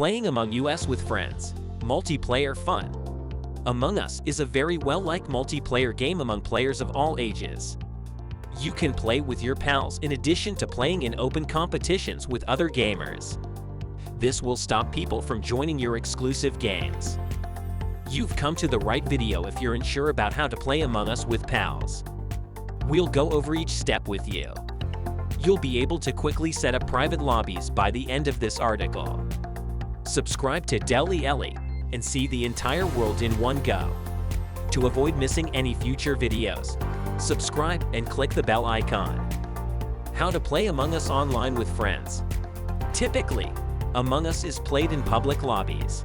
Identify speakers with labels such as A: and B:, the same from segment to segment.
A: Playing Among Us with friends. Multiplayer fun. Among Us is a very well-liked multiplayer game among players of all ages. You can play with your pals in addition to playing in open competitions with other gamers. This will stop people from joining your exclusive games. You've come to the right video if you're unsure about how to play Among Us with pals. We'll go over each step with you. You'll be able to quickly set up private lobbies by the end of this article. Subscribe to Deli Ellie and see the entire world in one go. To avoid missing any future videos, subscribe and click the bell icon. How to play Among Us online with friends. Typically, Among Us is played in public lobbies.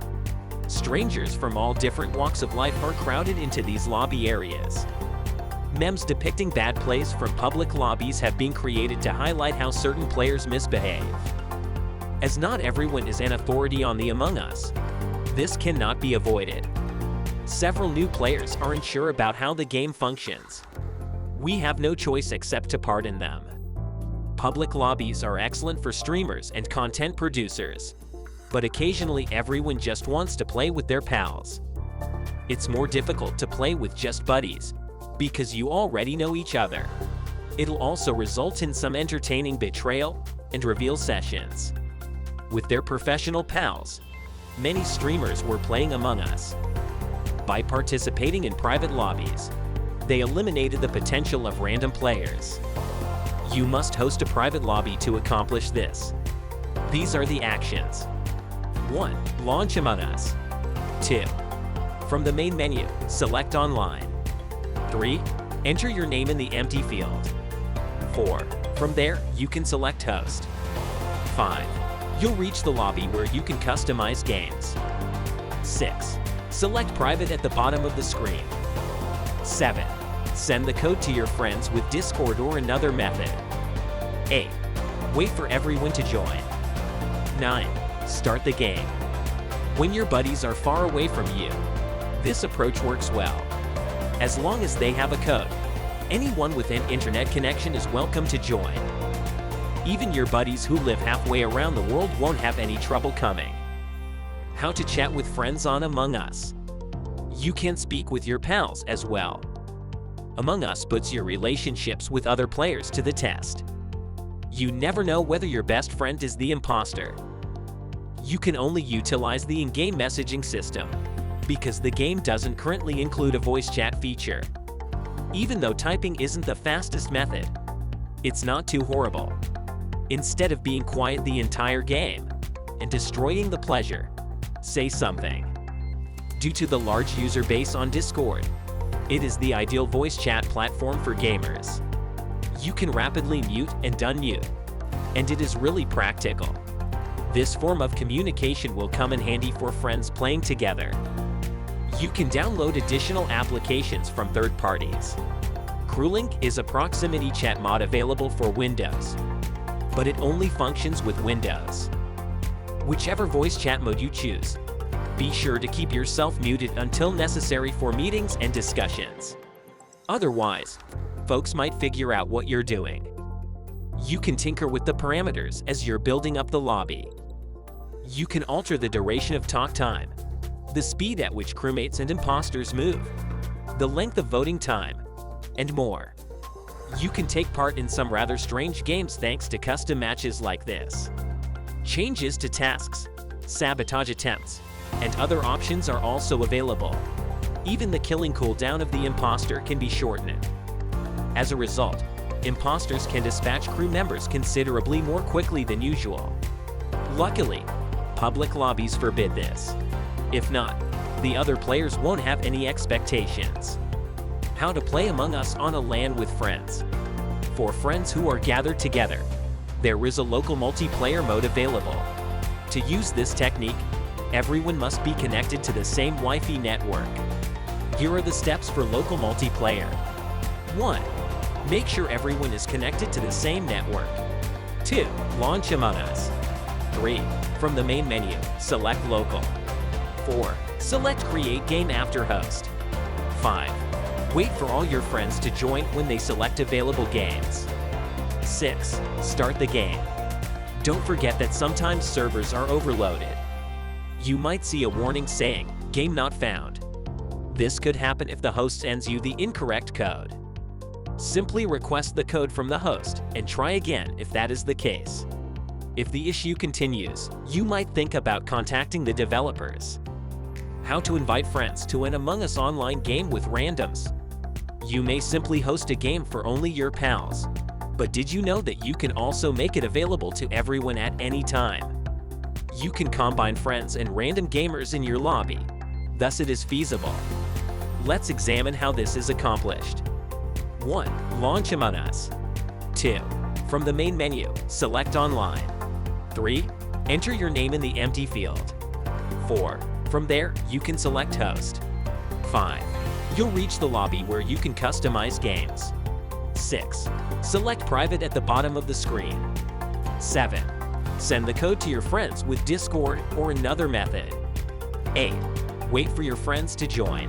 A: Strangers from all different walks of life are crowded into these lobby areas. Memes depicting bad plays from public lobbies have been created to highlight how certain players misbehave. As not everyone is an authority on the Among Us, this cannot be avoided. Several new players are unsure about how the game functions. We have no choice except to pardon them. Public lobbies are excellent for streamers and content producers, but occasionally everyone just wants to play with their pals. It's more difficult to play with just buddies, because you already know each other. It'll also result in some entertaining betrayal and reveal sessions. With their professional pals, many streamers were playing Among Us. By participating in private lobbies, they eliminated the potential of random players. You must host a private lobby to accomplish this. These are the actions. 1. Launch Among Us. 2. From the main menu, select Online. 3. Enter your name in the empty field. 4. From there, you can select Host. 5. You'll reach the lobby where you can customize games. 6. Select Private at the bottom of the screen. 7. Send the code to your friends with Discord or another method. 8. Wait for everyone to join. 9. Start the game. When your buddies are far away from you, this approach works well. As long as they have a code, anyone with an internet connection is welcome to join. Even your buddies who live halfway around the world won't have any trouble coming. How to chat with friends on Among Us. You can speak with your pals as well. Among Us puts your relationships with other players to the test. You never know whether your best friend is the imposter. You can only utilize the in-game messaging system, because the game doesn't currently include a voice chat feature. Even though typing isn't the fastest method, it's not too horrible. Instead of being quiet the entire game and destroying the pleasure, say something. Due to the large user base on Discord, it is the ideal voice chat platform for gamers. You can rapidly mute and unmute, and it is really practical. This form of communication will come in handy for friends playing together. You can download additional applications from third parties. CrewLink is a proximity chat mod available for Windows, but it only functions with Windows. Whichever voice chat mode you choose, be sure to keep yourself muted until necessary for meetings and discussions. Otherwise, folks might figure out what you're doing. You can tinker with the parameters as you're building up the lobby. You can alter the duration of talk time, the speed at which crewmates and imposters move, the length of voting time, and more. You can take part in some rather strange games thanks to custom matches like this. Changes to tasks, sabotage attempts, and other options are also available. Even the killing cooldown of the imposter can be shortened. As a result, imposters can dispatch crew members considerably more quickly than usual. Luckily, public lobbies forbid this. If not, the other players won't have any expectations. How to play Among Us on a LAN with friends. For friends who are gathered together, there is a local multiplayer mode available. To use this technique, everyone must be connected to the same Wi-Fi network. Here are the steps for local multiplayer. 1. Make sure everyone is connected to the same network. 2. Launch Among Us. 3. From the main menu, select Local. 4. Select Create Game after Host. 5. Wait for all your friends to join when they select available games. 6. Start the game. Don't forget that sometimes servers are overloaded. You might see a warning saying, "Game not found." This could happen if the host sends you the incorrect code. Simply request the code from the host and try again if that is the case. If the issue continues, you might think about contacting the developers. How to invite friends to an Among Us online game with randoms. You may simply host a game for only your pals. But did you know that you can also make it available to everyone at any time? You can combine friends and random gamers in your lobby. Thus it is feasible. Let's examine how this is accomplished. 1. Launch Among Us. 2. From the main menu, select Online. 3. Enter your name in the empty field. 4. From there, you can select Host. 5. You'll reach the lobby where you can customize games. 6. Select Private at the bottom of the screen. 7. Send the code to your friends with Discord or another method. 8. Wait for your friends to join.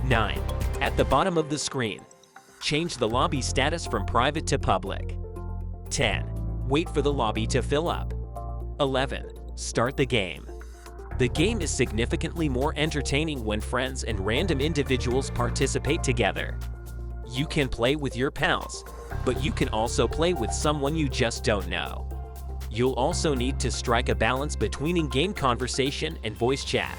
A: 9. At the bottom of the screen, change the lobby status from private to public. 10. Wait for the lobby to fill up. 11. Start the game. The game is significantly more entertaining when friends and random individuals participate together. You can play with your pals, but you can also play with someone you just don't know. You'll also need to strike a balance between in-game conversation and voice chat.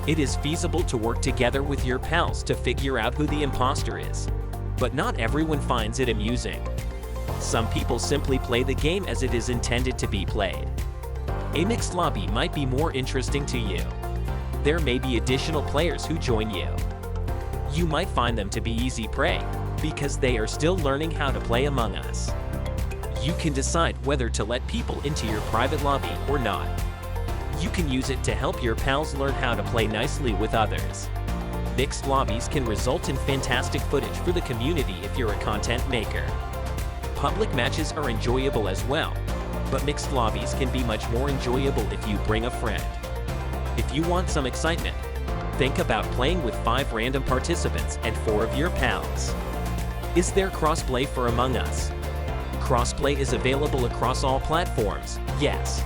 A: It is feasible to work together with your pals to figure out who the imposter is, but not everyone finds it amusing. Some people simply play the game as it is intended to be played. A mixed lobby might be more interesting to you. There may be additional players who join you. You might find them to be easy prey because they are still learning how to play Among Us. You can decide whether to let people into your private lobby or not. You can use it to help your pals learn how to play nicely with others. Mixed lobbies can result in fantastic footage for the community if you're a content maker. Public matches are enjoyable as well, but mixed lobbies can be much more enjoyable if you bring a friend. If you want some excitement, think about playing with 5 random participants and 4 of your pals. Is there crossplay for Among Us? Crossplay is available across all platforms, yes.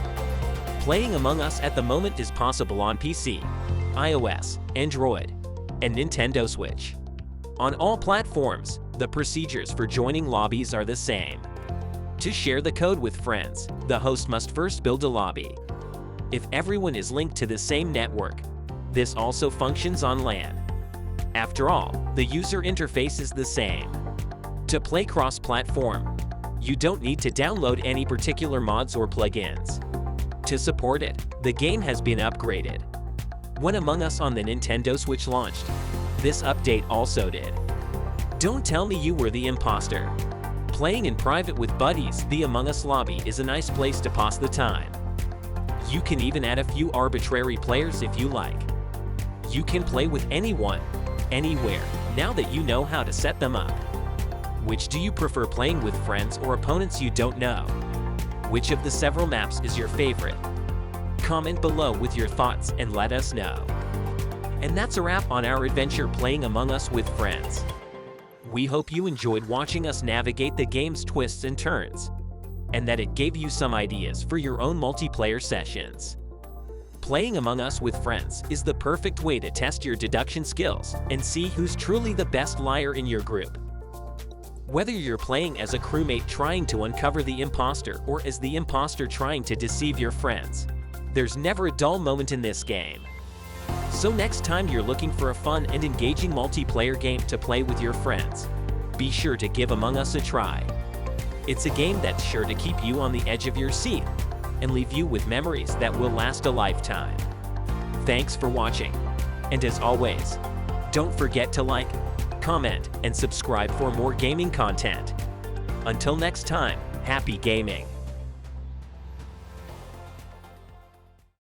A: Playing Among Us at the moment is possible on PC, iOS, Android, and Nintendo Switch. On all platforms, the procedures for joining lobbies are the same. To share the code with friends, the host must first build a lobby. If everyone is linked to the same network, this also functions on LAN. After all, the user interface is the same. To play cross-platform, you don't need to download any particular mods or plugins. To support it, the game has been upgraded. When Among Us on the Nintendo Switch launched, this update also did. Don't tell me you were the imposter. Playing in private with buddies, the Among Us lobby is a nice place to pass the time. You can even add a few arbitrary players if you like. You can play with anyone, anywhere, now that you know how to set them up. Which do you prefer, playing with friends or opponents you don't know? Which of the several maps is your favorite? Comment below with your thoughts and let us know. And that's a wrap on our adventure playing Among Us with friends. We hope you enjoyed watching us navigate the game's twists and turns, and that it gave you some ideas for your own multiplayer sessions. Playing Among Us with friends is the perfect way to test your deduction skills and see who's truly the best liar in your group. Whether you're playing as a crewmate trying to uncover the imposter or as the imposter trying to deceive your friends, there's never a dull moment in this game. So next time you're looking for a fun and engaging multiplayer game to play with your friends, be sure to give Among Us a try. It's a game that's sure to keep you on the edge of your seat and leave you with memories that will last a lifetime. Thanks for watching, and as always, don't forget to like, comment, and subscribe for more gaming content. Until next time, happy gaming!